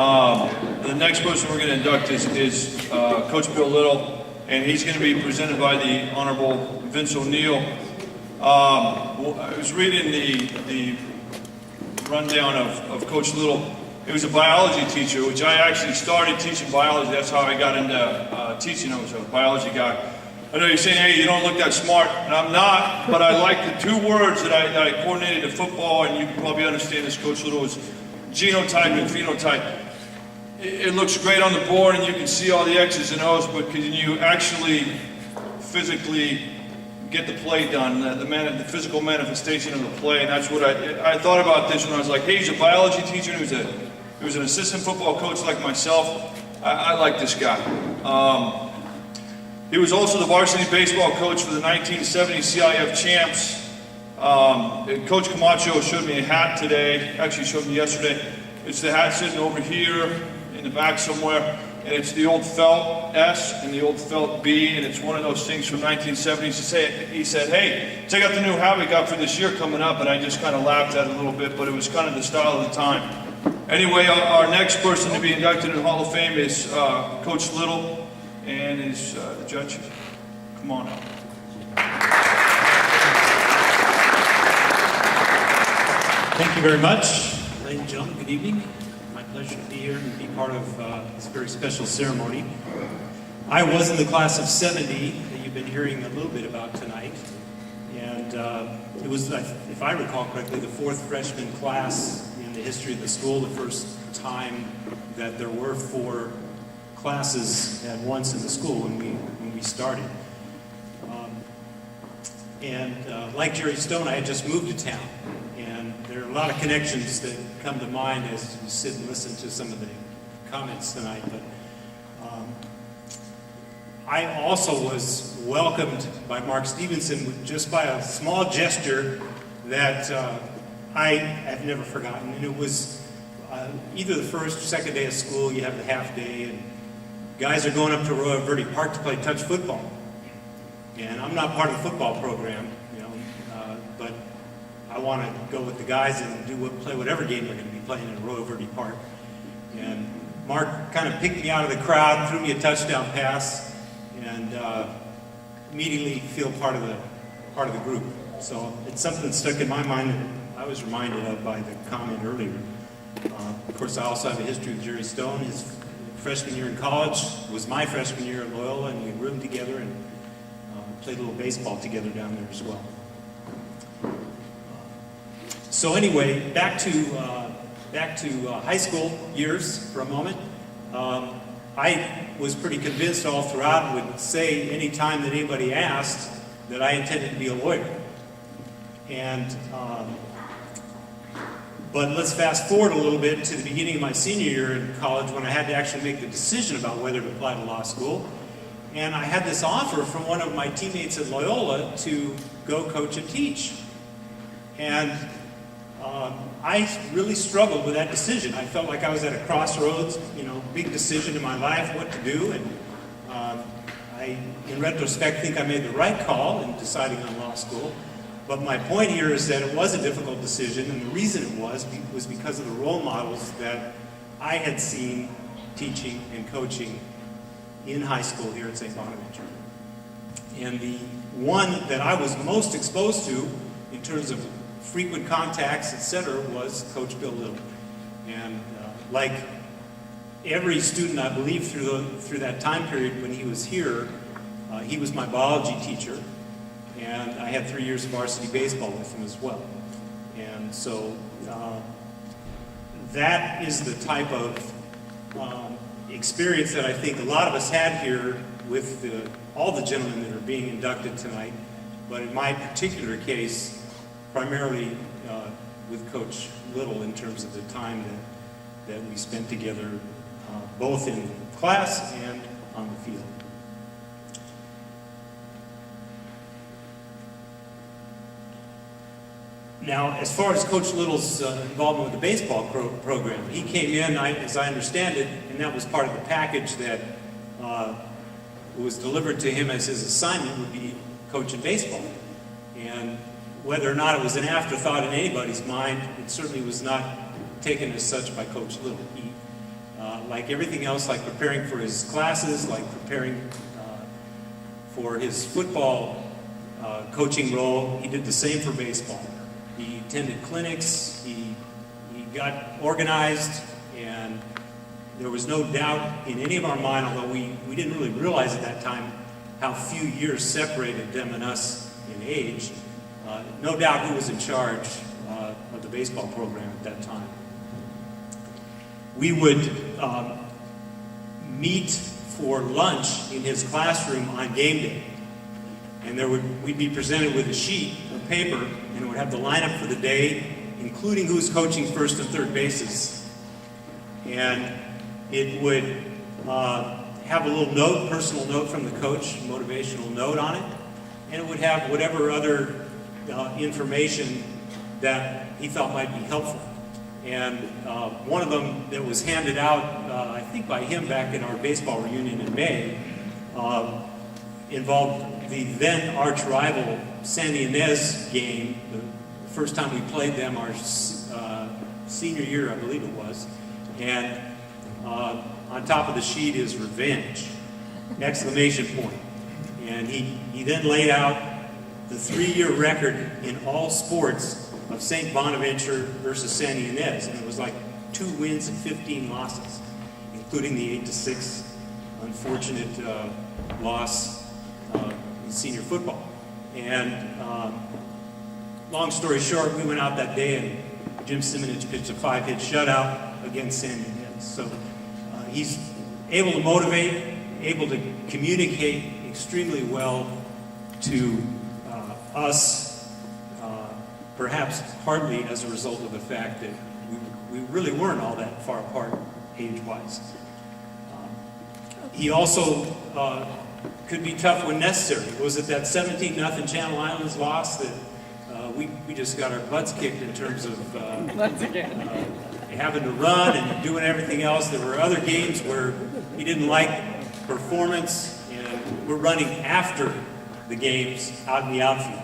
The next person we're going to induct is Coach Bill Little, and he's going to be presented by the Honorable Vince O'Neill. I was reading the rundown of Coach Little. He was a biology teacher, which I actually started teaching biology. That's how I got into teaching. I was a biology guy. I know you're saying, hey, you don't look that smart, and I'm not, but I like the two words that I coordinated to football, and you can probably understand this, Coach Little, is genotype and phenotype. It looks great on the board, and you can see all the X's and O's, but can you actually physically get the play done, the physical manifestation of the play? And that's what I thought about this when I was like, hey, he's a biology teacher, and he was an assistant football coach like myself. I like this guy. He was also the varsity baseball coach for the 1970 CIF champs. Coach Camacho showed me a hat today, actually showed me yesterday. It's the hat sitting over here in the back somewhere, and it's the old felt S and the old felt B, and it's one of those things from 1970s. He said, hey, check out the new hat we got for this year coming up, and I just kind of laughed at it a little bit, but it was kind of the style of the time. Anyway, our next person to be inducted in the Hall of Fame is Coach Little. And is the judge. Come on up. Thank you very much. Ladies and gentlemen, good evening. My pleasure to be here and be part of this very special ceremony. I was in the class of 70 that you've been hearing a little bit about tonight. And it was, if I recall correctly, the fourth freshman class in the history of the school, the first time that there were 4 classes at once in the school when we started. Like Jerry Stone, I had just moved to town, and there are a lot of connections that come to mind as you sit and listen to some of the comments tonight. But I also was welcomed by Mark Stevenson just by a small gesture that I have never forgotten. And it was either the first or second day of school. You have the half day, and guys are going up to Royal Verde Park to play touch football. And I'm not part of the football program, but I want to go with the guys and play whatever game they're going to be playing in Royal Verde Park. And Mark kind of picked me out of the crowd, threw me a touchdown pass, and immediately feel part of the group. So it's something that stuck in my mind that I was reminded of by the comment earlier. Of course, I also have a history with Jerry Stone. His freshman year in college was my freshman year at Loyola, and we roomed together and played a little baseball together down there as well. So anyway, back to high school years for a moment. I was pretty convinced all throughout, would say any time that anybody asked, that I intended to be a lawyer. And but let's fast forward a little bit to the beginning of my senior year in college, when I had to actually make the decision about whether to apply to law school. And I had this offer from one of my teammates at Loyola to go coach and teach. And I really struggled with that decision. I felt like I was at a crossroads, big decision in my life, what to do. And I, in retrospect, think I made the right call in deciding on law school. But my point here is that it was a difficult decision, and the reason it was because of the role models that I had seen teaching and coaching in high school here at St. Bonaventure. And the one that I was most exposed to in terms of frequent contacts, etc., was Coach Bill Little. And like every student, I believe, through that time period when he was here, he was my biology teacher. And I had 3 years of varsity baseball with him as well. And so that is the type of experience that I think a lot of us had here with all the gentlemen that are being inducted tonight. But in my particular case, primarily with Coach Little in terms of the time that we spent together, both in class and on the field. Now, as far as Coach Little's involvement with the baseball program, he came in, as I understand it, and that was part of the package that was delivered to him as his assignment, would be coaching baseball. And whether or not it was an afterthought in anybody's mind, it certainly was not taken as such by Coach Little. He like everything else, like preparing for his classes, like preparing for his football coaching role, he did the same for baseball. He attended clinics, he got organized, and there was no doubt in any of our mind, although we didn't really realize at that time how few years separated them and us in age, no doubt who was in charge of the baseball program at that time. We would meet for lunch in his classroom on game day. And we'd be presented with a sheet of paper, and it would have the lineup for the day, including who's coaching first and third bases. And it would have a little note, personal note from the coach, motivational note on it, and it would have whatever other information that he thought might be helpful. And one of them that was handed out, I think by him back in our baseball reunion in May, involved the then arch rival San Ynez game, the first time we played them, our senior year, I believe it was. And on top of the sheet is revenge, exclamation point. And he then laid out the 3-year record in all sports of St. Bonaventure versus San Ynez, and it was like 2 wins and 15 losses, including the 8-6 unfortunate loss in senior football. And long story short, we went out that day and Jim Simonich pitched a 5-hit shutout against San Ynez. So he's able to motivate, able to communicate extremely well to us, perhaps partly as a result of the fact that we really weren't all that far apart age-wise. He also could be tough when necessary. Was it that 17-0 Channel Islands loss that we just got our butts kicked in terms of having to run and doing everything else? There were other games where he didn't like performance, and we're running after the games out in the outfield.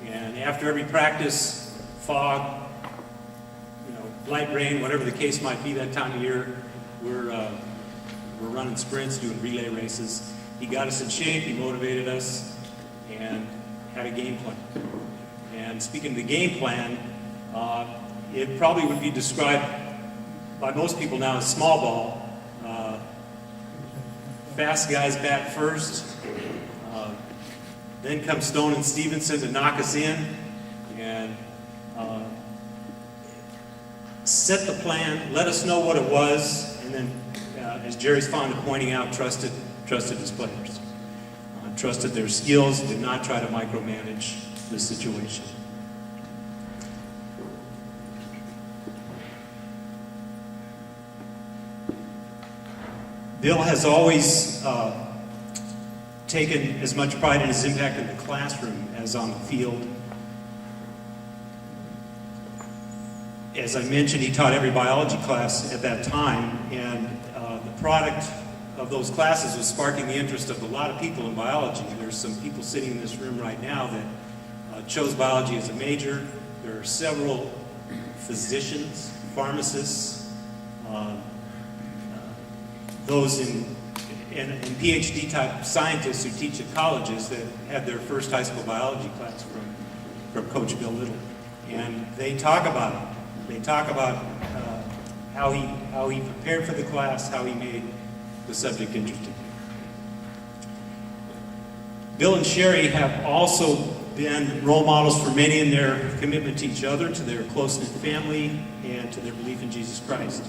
And after every practice, fog, light rain, whatever the case might be that time of year, we're running sprints, doing relay races. He got us in shape, he motivated us, and had a game plan. And speaking of the game plan, it probably would be described by most people now as small ball. Fast guys bat first. Then come Stone and Stevenson to knock us in and set the plan, let us know what it was, and then, as Jerry's fond of pointing out, trusted his players. Trusted their skills, did not try to micromanage the situation. Bill has always taken as much pride in his impact in the classroom as on the field. As I mentioned, he taught every biology class at that time, and the product of those classes was sparking the interest of a lot of people in biology. There's some people sitting in this room right now that chose biology as a major. There are several physicians, pharmacists, those in PhD type scientists who teach at colleges that had their first high school biology class from Coach Bill Little. And they talk about it. They talk about how he prepared for the class, how he made the subject interesting. Bill and Sherry have also been role models for many in their commitment to each other, to their close-knit family, and to their belief in Jesus Christ,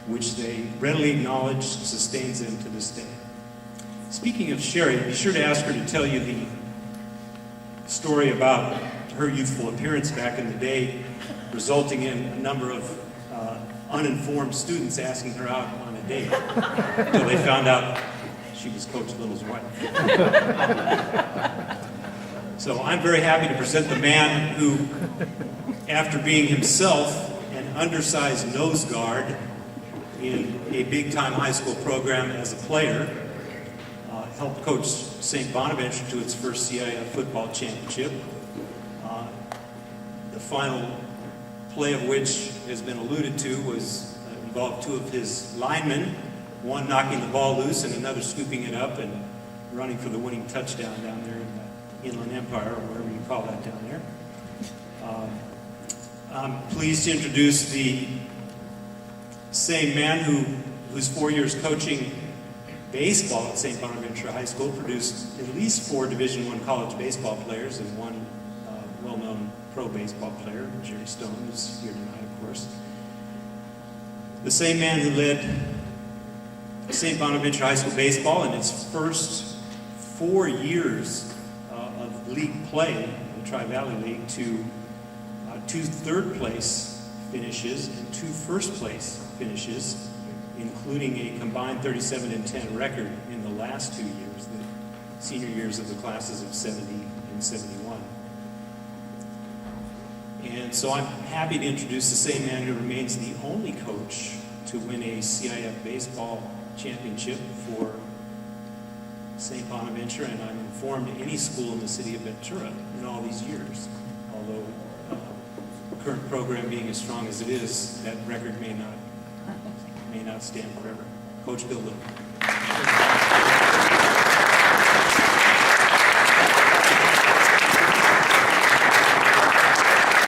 which they readily acknowledge sustains them to this day. Speaking of Sherry, be sure to ask her to tell you the story about her youthful appearance back in the day, resulting in a number of uninformed students asking her out on a date until they found out she was Coach Little's wife. So I'm very happy to present the man who, after being himself an undersized nose guard in a big-time high school program as a player, helped coach St. Bonaventure to its first CIF football championship. The final play of which has been alluded to was involved two of his linemen, one knocking the ball loose and another scooping it up and running for the winning touchdown down there in the Inland Empire, or whatever you call that down there. I'm pleased to introduce the same man whose 4 years coaching baseball at St. Bonaventure High School produced at least 4 Division I college baseball players and one well-known pro baseball player, Jerry Stone, who's here tonight, of course. The same man who led St. Bonaventure High School baseball in its first 4 years of league play in the Tri-Valley League to 2 third-place finishes and 2 first-place finishes, including a combined 37-10 record in the last 2 years, the senior years of the classes of 70 and 71. And so I'm happy to introduce the same man who remains the only coach to win a CIF baseball championship for St. Bonaventure, and I'm informed any school in the city of Ventura in all these years. Although the current program being as strong as it is, that record may not stand forever. Coach Bill Little.